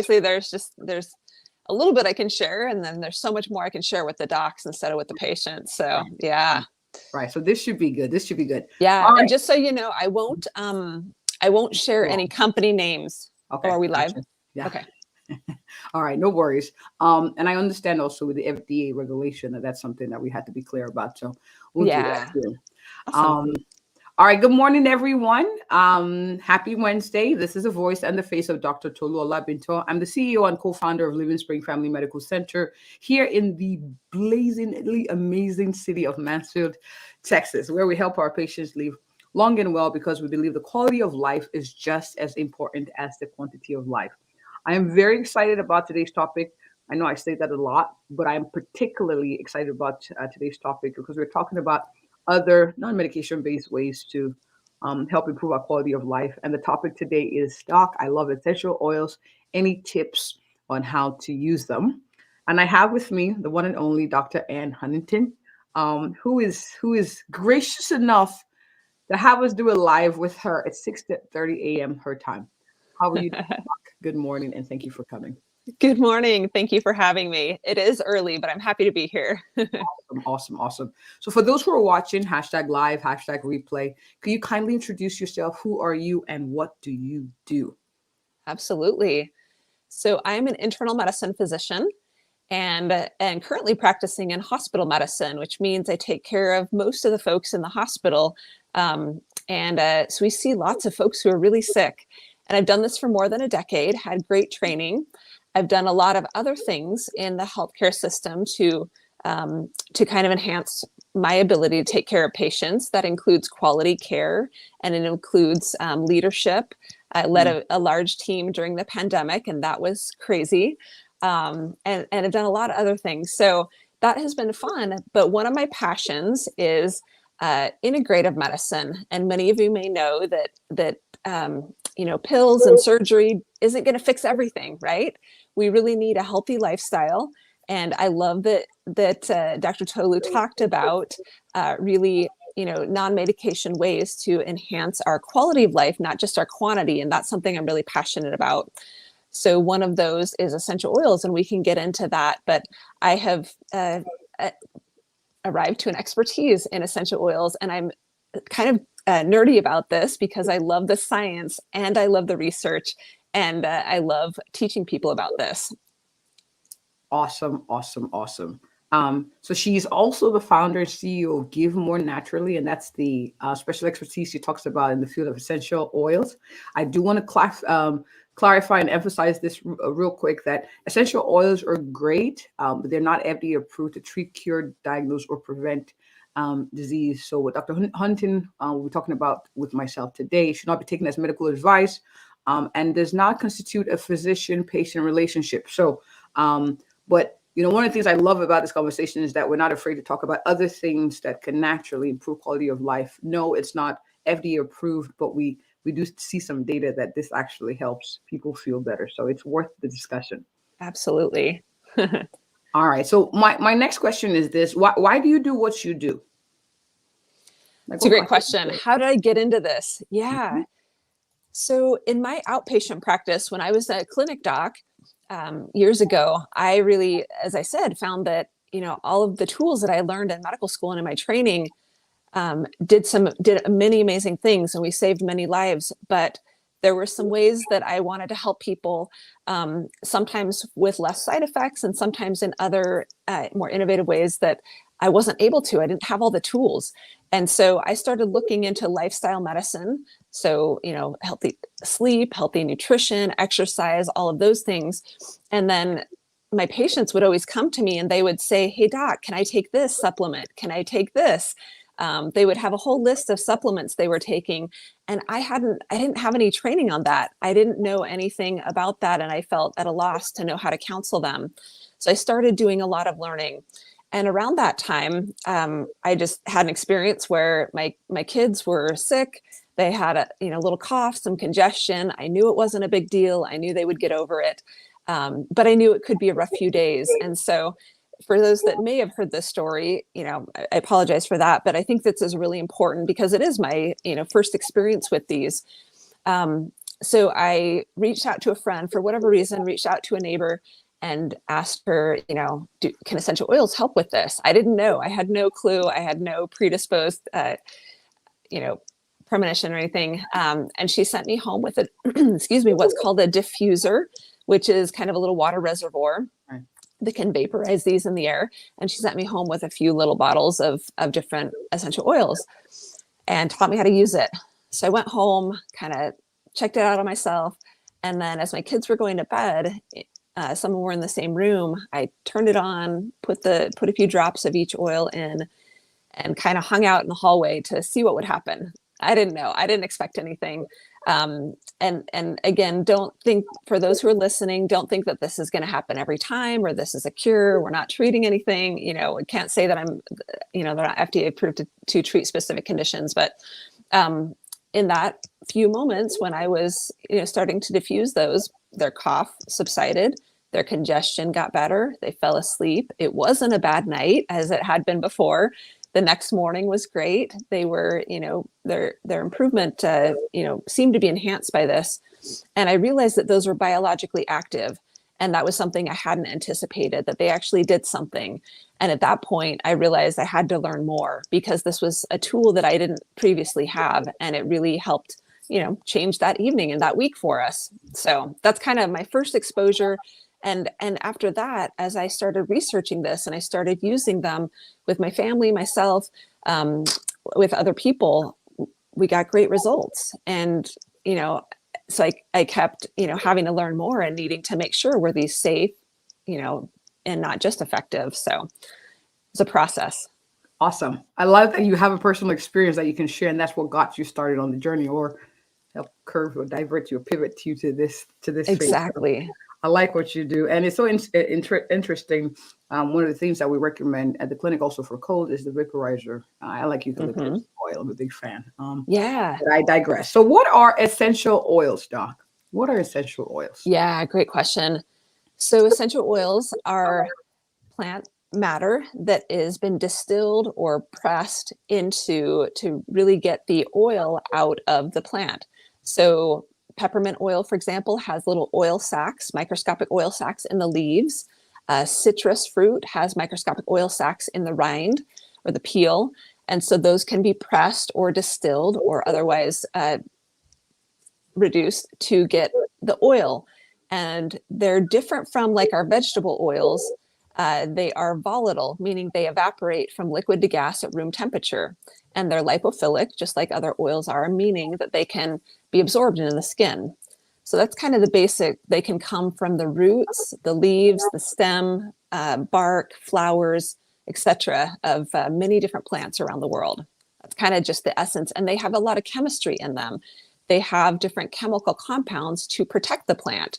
obviously there's a little bit I can share, and then there's so much more I can share with the docs instead of with the patients. So Right. yeah. Right. So this should be good. This should be good. Yeah. All And right. just so you know, I won't share Well, any company names. Oh, okay. are we live? Gotcha. Yeah. Okay. All right. No worries. And I understand also with the FDA regulation that that's something that we had to be clear about. So we'll do that Yeah. too. Awesome. Um, all right. Good morning, everyone. Happy Wednesday. This is the voice and the face of Dr. Tolu Olabinto. I'm the CEO and co-founder of Living Spring Family Medical Center here in the blazingly amazing city of Mansfield, Texas, where we help our patients live long and well because we believe the quality of life is just as important as the quantity of life. I am very excited about today's topic. I know I say that a lot, but I'm particularly excited about today's topic because we're talking about other non-medication based ways to help improve our quality of life. And the topic today is Doc, I love essential oils. Any tips on how to use them? And I have with me the one and only Dr. Ann Huntington, who is gracious enough to have us do a live with her at 6:30 a.m. her time. How are you doing, Doc? Good morning, and thank you for coming. Good morning. Thank you for having me. It is early, but I'm happy to be here. Awesome, awesome, awesome. So for those who are watching, hashtag live, hashtag replay, could you kindly introduce yourself? Who are you and what do you do? Absolutely. So I'm an internal medicine physician and currently practicing in hospital medicine, which means I take care of most of the folks in the hospital. So we see lots of folks who are really sick. And I've done this for more than a decade, had great training. I've done a lot of other things in the healthcare system to kind of enhance my ability to take care of patients. That includes quality care, and it includes leadership. I led a large team during the pandemic, and that was crazy. And I've done a lot of other things. So that has been fun. But one of my passions is integrative medicine. And many of you may know that pills and surgery isn't going to fix everything, right? We really need a healthy lifestyle. And I love that Dr. Tolu talked about really, non-medication ways to enhance our quality of life, not just our quantity. And that's something I'm really passionate about. So one of those is essential oils, and we can get into that. But I have arrived to an expertise in essential oils, and I'm kind of nerdy about this because I love the science and I love the research, and I love teaching people about this. Awesome, awesome, awesome. So she's also the founder and CEO of Give More Naturally, and that's the special expertise she talks about in the field of essential oils. I do want to clarify and emphasize this real quick that essential oils are great, but they're not FDA approved to treat, cure, diagnose, or prevent disease. So what Dr. Huntington we're talking about with myself today should not be taken as medical advice and does not constitute a physician-patient relationship. But one of the things I love about this conversation is that we're not afraid to talk about other things that can naturally improve quality of life. No, it's not FDA approved, but we do see some data that this actually helps people feel better. So it's worth the discussion. Absolutely. All right. So my next question is this: Why do you do what you do? It's a great question. How did I get into this? Yeah. So in my outpatient practice, when I was a clinic doc years ago, I really, as I said, found that all of the tools that I learned in medical school and in my training did many amazing things, and we saved many lives. But there were some ways that I wanted to help people, sometimes with less side effects, and sometimes in other more innovative ways that I wasn't able to. I didn't have all the tools. And so I started looking into lifestyle medicine. So, healthy sleep, healthy nutrition, exercise, all of those things. And then my patients would always come to me and they would say, "Hey, doc, can I take this supplement? Can I take this?" They would have a whole list of supplements they were taking. And I didn't have any training on that. I didn't know anything about that. And I felt at a loss to know how to counsel them. So I started doing a lot of learning. And around that time, I just had an experience where my kids were sick. They had a little cough, some congestion. I knew it wasn't a big deal. I knew they would get over it. But I knew it could be a rough few days. And so for those that may have heard this story, I apologize for that. But I think this is really important because it is my, first experience with these. So I reached out to a friend for whatever reason, reached out to a neighbor and asked her, can essential oils help with this? I didn't know. I had no clue. I had no predisposed, premonition or anything. And she sent me home with excuse me, what's called a diffuser, which is kind of a little water reservoir that can vaporize these in the air. And she sent me home with a few little bottles of different essential oils and taught me how to use it. So I went home, kind of checked it out on myself. And then as my kids were going to bed, some were in the same room. I turned it on, put a few drops of each oil in, and kind of hung out in the hallway to see what would happen. I didn't know. I didn't expect anything. And again, don't think, for those who are listening, don't think that this is going to happen every time or this is a cure. We're not treating anything. We can't say that they're not FDA approved to treat specific conditions. But in that few moments when I was, starting to diffuse those, their cough subsided, their congestion got better, they fell asleep. It wasn't a bad night as it had been before. The next morning was great. They were, their improvement, seemed to be enhanced by this. And I realized that those were biologically active. And that was something I hadn't anticipated, that they actually did something. And at that point, I realized I had to learn more because this was a tool that I didn't previously have. And it really helped, change that evening and that week for us. So that's kind of my first exposure. And after that, as I started researching this and I started using them with my family, myself, with other people, we got great results. And, so I kept, having to learn more and needing to make sure were these safe, and not just effective. So it's a process. Awesome. I love that you have a personal experience that you can share, and that's what got you started on the journey, or help curve or divert you or pivot you to this Exactly. Phase. I like what you do. And it's so interesting. One of the things that we recommend at the clinic also for cold is the vaporizer. I like eucalyptus oil. I'm a big fan. Yeah. But I digress. So what are essential oils, Doc? What are essential oils? Yeah, great question. So essential oils are plant matter that has been distilled or pressed into to really get the oil out of the plant. So peppermint oil, for example, has little oil sacs, microscopic oil sacs in the leaves. Citrus fruit has microscopic oil sacs in the rind or the peel. And so those can be pressed or distilled or otherwise reduced to get the oil. And they're different from like our vegetable oils. They are volatile, meaning they evaporate from liquid to gas at room temperature. And they're lipophilic, just like other oils are, meaning that they can be absorbed into the skin. So that's kind of the basic. They can come from the roots, the leaves, the stem, bark, flowers, etc. of many different plants around the world. That's kind of just the essence. And they have a lot of chemistry in them. They have different chemical compounds to protect the plant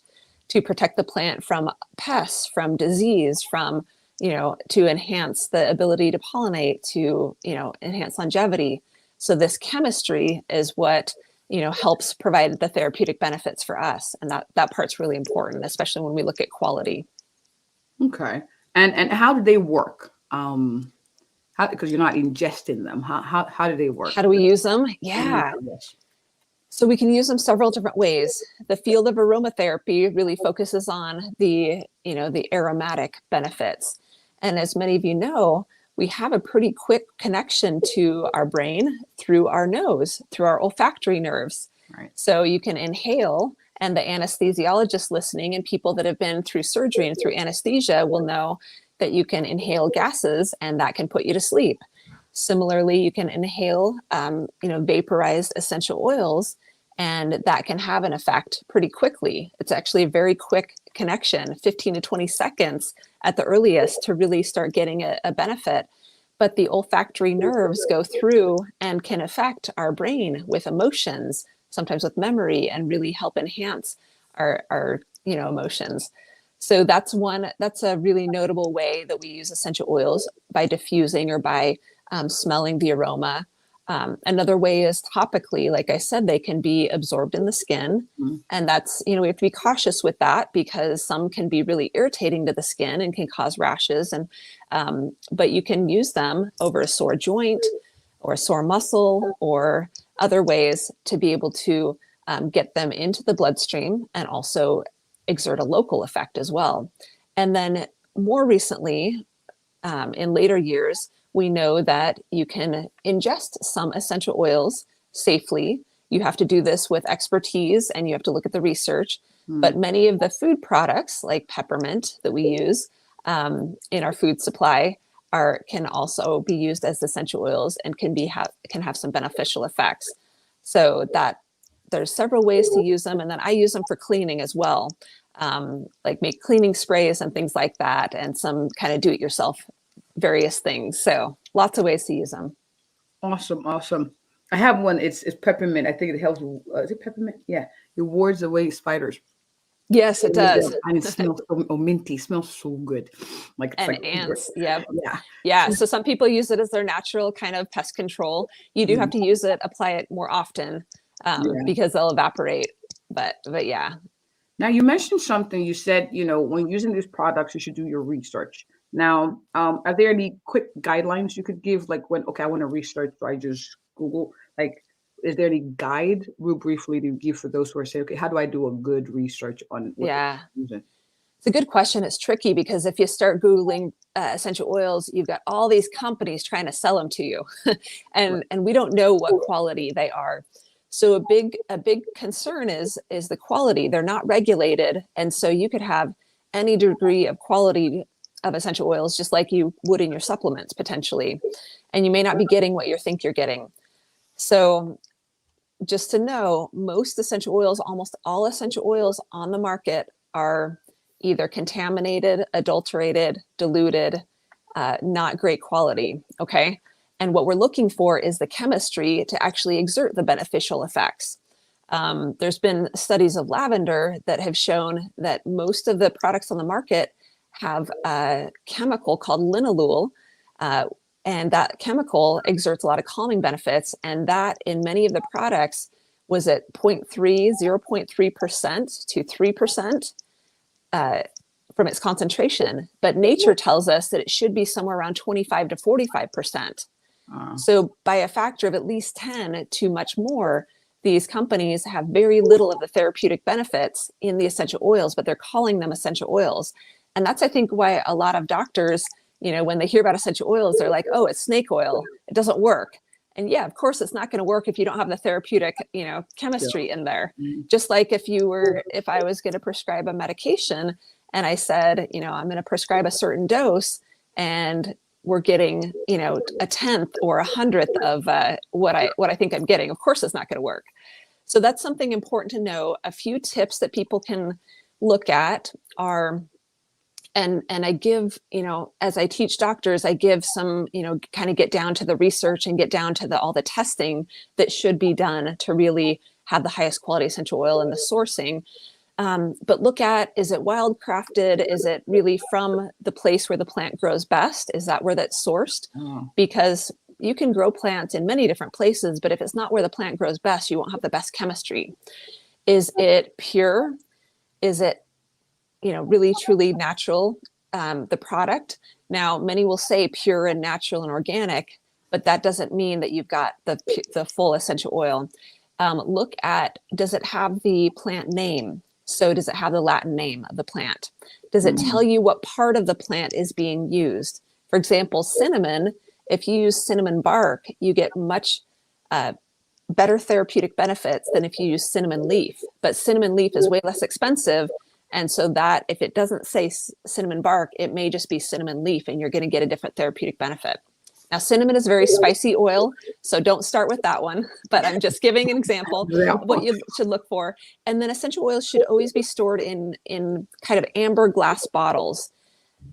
from pests, from disease, from, to enhance the ability to pollinate, to, enhance longevity. So this chemistry is what, helps provide the therapeutic benefits for us. And that part's really important, especially when we look at quality. Okay. And how do they work? Because you're not ingesting them. How do they work? How do we use them? Yeah. So we can use them several different ways. The field of aromatherapy really focuses on the aromatic benefits. And as many of you know, we have a pretty quick connection to our brain through our nose, through our olfactory nerves. Right. So you can inhale, and the anesthesiologist listening and people that have been through surgery and through anesthesia will know that you can inhale gases and that can put you to sleep. Similarly, you can inhale, vaporized essential oils, and that can have an effect pretty quickly. It's actually a very quick connection, 15 to 20 seconds at the earliest to really start getting a benefit. But the olfactory nerves go through and can affect our brain with emotions, sometimes with memory, and really help enhance our emotions. So that's a really notable way that we use essential oils, by diffusing or by smelling the aroma. Another way is topically. Like I said, they can be absorbed in the skin. And that's, we have to be cautious with that because some can be really irritating to the skin and can cause rashes. And but you can use them over a sore joint or a sore muscle or other ways to be able to get them into the bloodstream, and also exert a local effect as well. And then more recently, in later years, we know that you can ingest some essential oils safely. You have to do this with expertise and you have to look at the research. But many of the food products like peppermint that we use in our food supply can also be used as essential oils and can have some beneficial effects. So that there's several ways to use them. And then I use them for cleaning as well, like make cleaning sprays and things like that, and some kind of do-it-yourself various things. So lots of ways to use them. Awesome, awesome. I have one. It's peppermint. I think it helps. Is it peppermint? Yeah, it wards away spiders. Yes, it does. And it smells so minty. It smells so good. Like it's And like ants. Yep. yeah. Yeah. So some people use it as their natural kind of pest control. You do have to use it, apply it more often because they'll evaporate. But yeah. Now you mentioned something. You said, when using these products, you should do your research. Now, are there any quick guidelines you could give? Like I want to research, so I just Google. Like, is there any guide real briefly to give for those who are saying, okay, how do I do a good research on what they're using? It's a good question. It's tricky because if you start Googling essential oils, you've got all these companies trying to sell them to you and we don't know what quality they are. So a big concern is the quality. They're not regulated. And so you could have any degree of quality of essential oils, just like you would in your supplements potentially. And you may not be getting what you think you're getting. So just to know, most essential oils, almost all essential oils on the market are either contaminated, adulterated, diluted, not great quality, okay? And what we're looking for is the chemistry to actually exert the beneficial effects. There's been studies of lavender that have shown that most of the products on the market have a chemical called linalool, and that chemical exerts a lot of calming benefits. And that in many of the products was at 0.3% to 3% from its concentration. But nature tells us that it should be somewhere around 25 to 45%. So by a factor of at least 10 to much more, these companies have very little of the therapeutic benefits in the essential oils, but they're calling them essential oils. And that's, I think, why a lot of doctors, when they hear about essential oils, they're like, oh, it's snake oil. It doesn't work. And yeah, of course, it's not going to work if you don't have the therapeutic, chemistry in there. Just like if I was going to prescribe a medication and I said, I'm going to prescribe a certain dose and we're getting, a 10th or 100th of what I think I'm getting. Of course, it's not going to work. So that's something important to know. A few tips that people can look at are, and I give, as I teach doctors, I give some, kind of get down to the research and get down to all the testing that should be done to really have the highest quality essential oil and the sourcing. But look at, is it wild crafted? Is it really from the place where the plant grows best? Is that where that's sourced? Because you can grow plants in many different places, but if it's not where the plant grows best, you won't have the best chemistry. Is it pure? Is it, really truly natural, the product? Now, many will say pure and natural and organic, but that doesn't mean that you've got the full essential oil. Look at, does it have the plant name? So does it have the Latin name of the plant? Does it tell you what part of the plant is being used? For example, cinnamon, if you use cinnamon bark, you get much better therapeutic benefits than if you use cinnamon leaf. But cinnamon leaf is way less expensive. And so that if it doesn't say cinnamon bark, it may just be cinnamon leaf and you're going to get a different therapeutic benefit. Now, cinnamon is very spicy oil, so don't start with that one, but I'm just giving an example of what you should look for. And then essential oils should always be stored in kind of amber glass bottles.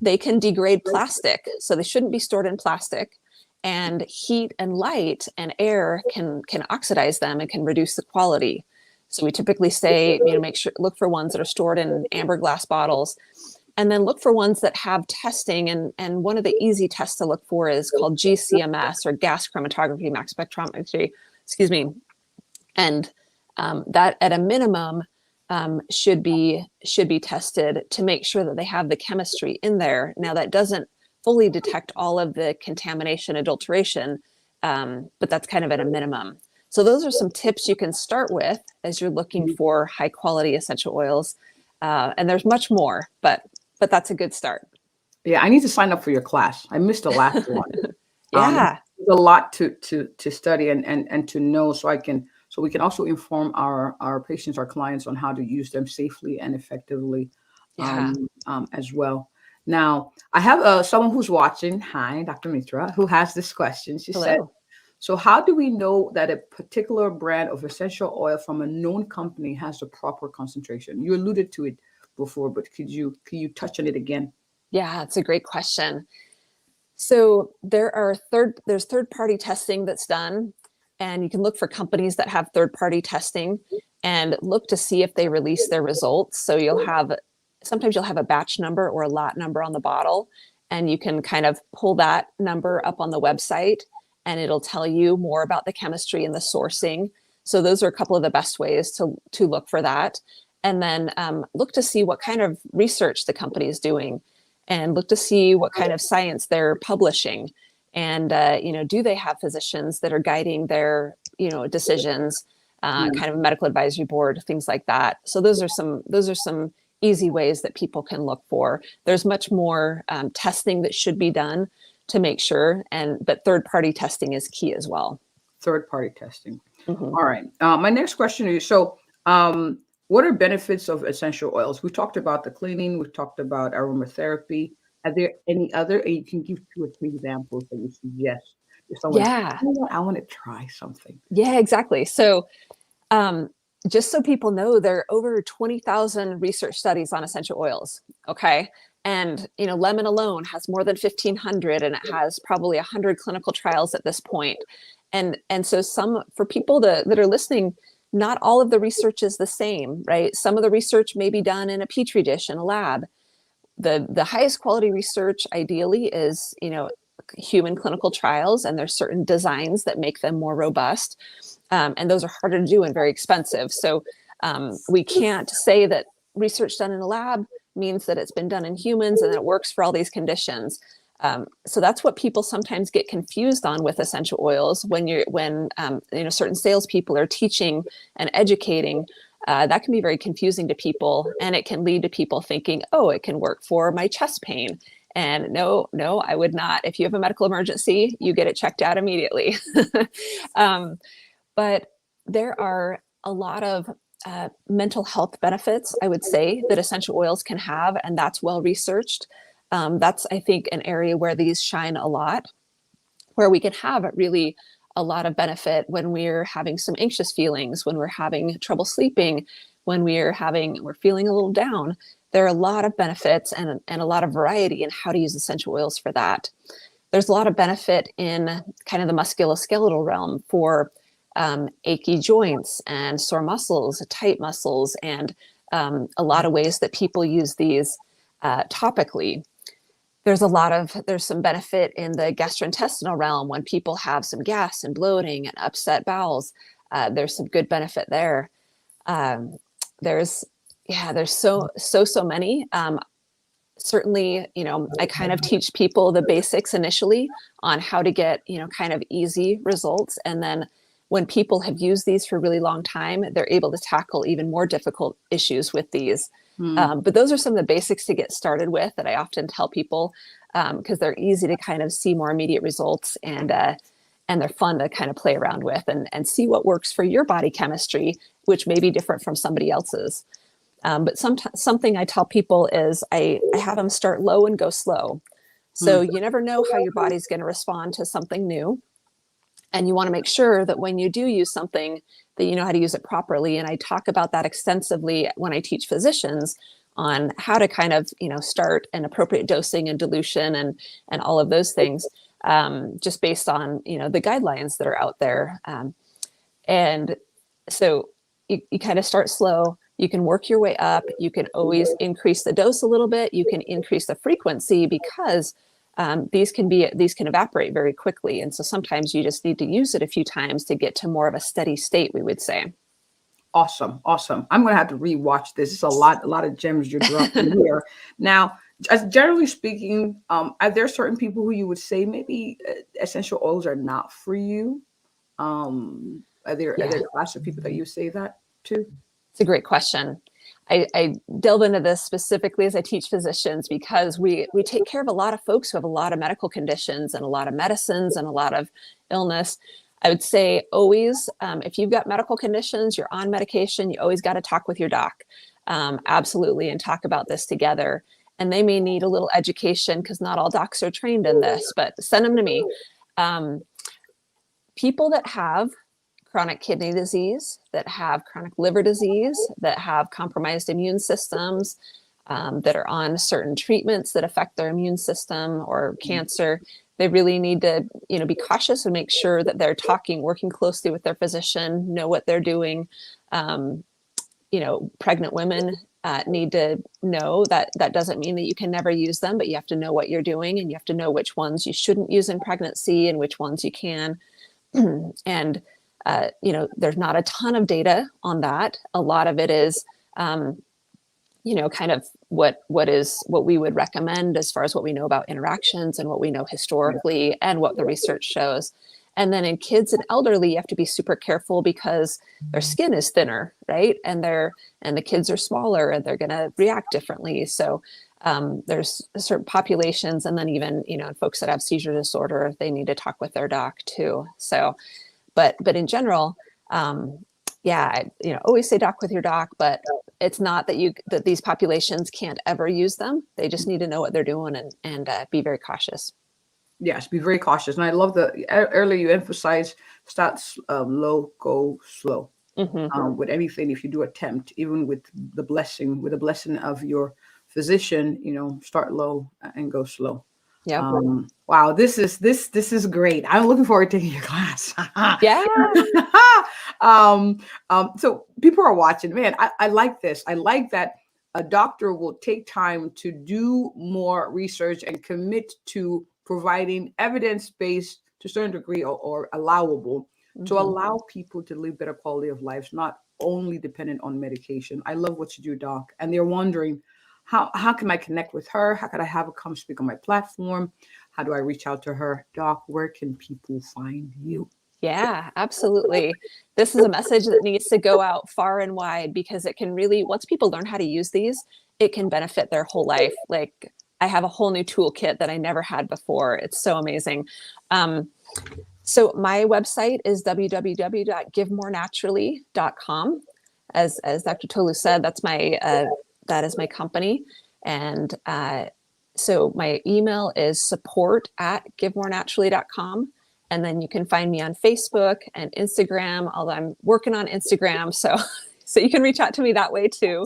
They can degrade plastic, so they shouldn't be stored in plastic. And heat and light and air can oxidize them and can reduce the quality. So we typically say, look for ones that are stored in amber glass bottles. And then look for ones that have testing. And one of the easy tests to look for is called GCMS, or gas chromatography, mass spectrometry, And that at a minimum should be tested to make sure that they have the chemistry in there. Now, that doesn't fully detect all of the contamination, adulteration, but that's kind of at a minimum. So those are some tips you can start with as you're looking for high quality essential oils. And there's much more, but that's a good start. Yeah, I need to sign up for your class. I missed the last one. Yeah. There's a lot to study and to know, so we can also inform our patients, our clients, on how to use them safely and effectively, Yeah. as well. Now, I have someone who's watching. Hi, Dr. Mitra, who has this question. She said, Hello. "So, how do we know that a particular brand of essential oil from a known company has the proper concentration?" You alluded to it before, but could you touch on it again? Yeah, it's a great question. So there's third party testing that's done, and you can look for companies that have third party testing and look to see if they release their results. So sometimes you'll have a batch number or a lot number on the bottle, and you can kind of pull that number up on the website, and it'll tell you more about the chemistry and the sourcing. So those are a couple of the best ways to look for that. And then look to see what kind of research the company is doing, and look to see what kind of science they're publishing. And do they have physicians that are guiding their decisions, kind of a medical advisory board, things like that. So those are some easy ways that people can look for. There's much more testing that should be done to make sure, but third party testing is key as well. Third party testing. Mm-hmm. All right. My next question is, what are benefits of essential oils? We talked about the cleaning. We talked about aromatherapy. Are there any other? You can give 2 or 3 examples that you suggest if someone, Yeah. you know what, I want to try something. Yeah, exactly. So just so people know, there are over 20,000 research studies on essential oils. Okay. And, lemon alone has more than 1,500, and it has probably 100 clinical trials at this point. And so for people that are listening, not all of the research is the same, right? Some of the research may be done in a petri dish in a lab. The highest quality research ideally is, human clinical trials, and there's certain designs that make them more robust. And those are harder to do and very expensive. So we can't say that research done in a lab means that it's been done in humans and that it works for all these conditions. So that's what people sometimes get confused on with essential oils when certain salespeople are teaching and educating. That can be very confusing to people, and it can lead to people thinking, oh, it can work for my chest pain. And no, I would not. If you have a medical emergency, you get it checked out immediately. But there are a lot of mental health benefits, I would say, that essential oils can have, and that's well researched. That's, I think, an area where these shine a lot, where we can have really a lot of benefit when we're having some anxious feelings, when we're having trouble sleeping, when we're feeling a little down. There are a lot of benefits and a lot of variety in how to use essential oils for that. There's a lot of benefit in kind of the musculoskeletal realm for achy joints and sore muscles, tight muscles, and a lot of ways that people use these topically. There's some benefit in the gastrointestinal realm when people have some gas and bloating and upset bowels. There's some good benefit there. There's so many. Certainly, I kind of teach people the basics initially on how to get, kind of easy results. And then when people have used these for a really long time, they're able to tackle even more difficult issues with these. But those are some of the basics to get started with that I often tell people, because they're easy to kind of see more immediate results, and they're fun to kind of play around with and see what works for your body chemistry, which may be different from somebody else's. But something I tell people is I have them start low and go slow. So you never know how your body's going to respond to something new. And you want to make sure that when you do use something, that you know how to use it properly. And I talk about that extensively when I teach physicians on how to kind of, start an appropriate dosing and dilution and all of those things, just based on, the guidelines that are out there. And so you kind of start slow. You can work your way up. You can always increase the dose a little bit. You can increase the frequency, because these can evaporate very quickly. And so sometimes you just need to use it a few times to get to more of a steady state, we would say. Awesome. I'm going to have to rewatch this. It's a lot of gems you're dropping here. Now, as generally speaking, are there certain people who you would say maybe essential oils are not for you? Are there a class of people that you say that to? It's a great question. I delve into this specifically as I teach physicians, because we take care of a lot of folks who have a lot of medical conditions and a lot of medicines and a lot of illness. I would say always, if you've got medical conditions, you're on medication, you always got to talk with your doc. Absolutely, and talk about this together. And they may need a little education because not all docs are trained in this, but send them to me. People that have chronic kidney disease, that have chronic liver disease, that have compromised immune systems, that are on certain treatments that affect their immune system, or cancer, they really need to, be cautious and make sure that they're working closely with their physician, know what they're doing. Pregnant women need to know that doesn't mean that you can never use them, but you have to know what you're doing, and you have to know which ones you shouldn't use in pregnancy and which ones you can. And there's not a ton of data on that. A lot of it is, kind of what we would recommend as far as what we know about interactions and what we know historically and what the research shows. And then in kids and elderly, you have to be super careful because their skin is thinner, right? And the kids are smaller and they're going to react differently. So there's certain populations, and then even, folks that have seizure disorder, they need to talk with their doc too. So, but in general, always say doc with your doc, but it's not that these populations can't ever use them. They just need to know what they're doing and be very cautious. Yes, be very cautious. And I love earlier you emphasized start low, go slow. Mm-hmm. With anything, if you do attempt, even with the blessing of your physician, start low and go slow. Yeah. Wow, this is great. I'm looking forward to taking your class. Yeah. So people are watching. Man, I like this. I like that a doctor will take time to do more research and commit to providing evidence-based to a certain degree or allowable to allow people to live better quality of lives, not only dependent on medication. I love what you do, Doc. And they're wondering, how can I connect with her? How can I have her come speak on my platform? How do I reach out to her? Doc, where can people find you? Yeah, absolutely. This is a message that needs to go out far and wide, because it can really, once people learn how to use these, it can benefit their whole life. Like, I have a whole new toolkit that I never had before. It's so amazing. So my website is www.givemorenaturally.com. As Dr. Tolu said, that is my company. And so my email is support@givemorenaturally.com. And then you can find me on Facebook and Instagram, although I'm working on Instagram. So you can reach out to me that way too.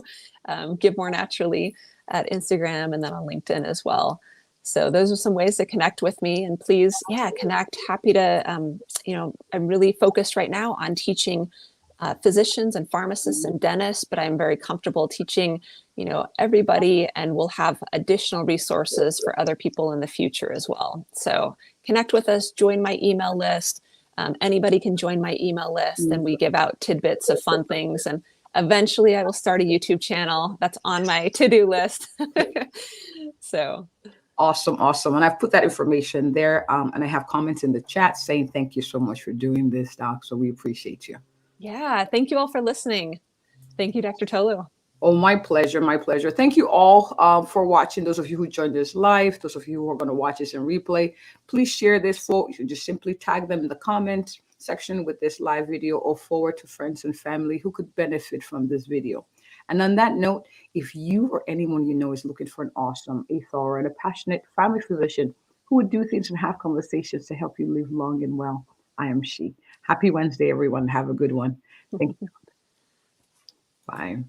Give More Naturally at Instagram, and then on LinkedIn as well. So those are some ways to connect with me, and please, connect. Happy to, I'm really focused right now on teaching physicians and pharmacists and dentists, but I'm very comfortable teaching, everybody, and we'll have additional resources for other people in the future as well. So connect with us, join my email list. Anybody can join my email list, and we give out tidbits of fun things. And eventually I will start a YouTube channel. That's on my to-do list. So. Awesome. And I've put that information there. And I have comments in the chat saying, thank you so much for doing this, Doc. So we appreciate you. Yeah. Thank you all for listening. Thank you, Dr. Tolu. Oh, my pleasure. My pleasure. Thank you all for watching. Those of you who joined this live, those of you who are going to watch this in replay, please share this. You can just simply tag them in the comment section with this live video, or forward to friends and family who could benefit from this video. And on that note, if you or anyone you know is looking for an awesome, a thorough, and a passionate family physician who would do things and have conversations to help you live long and well, I am she. Happy Wednesday, everyone. Have a good one. Thank you. Bye.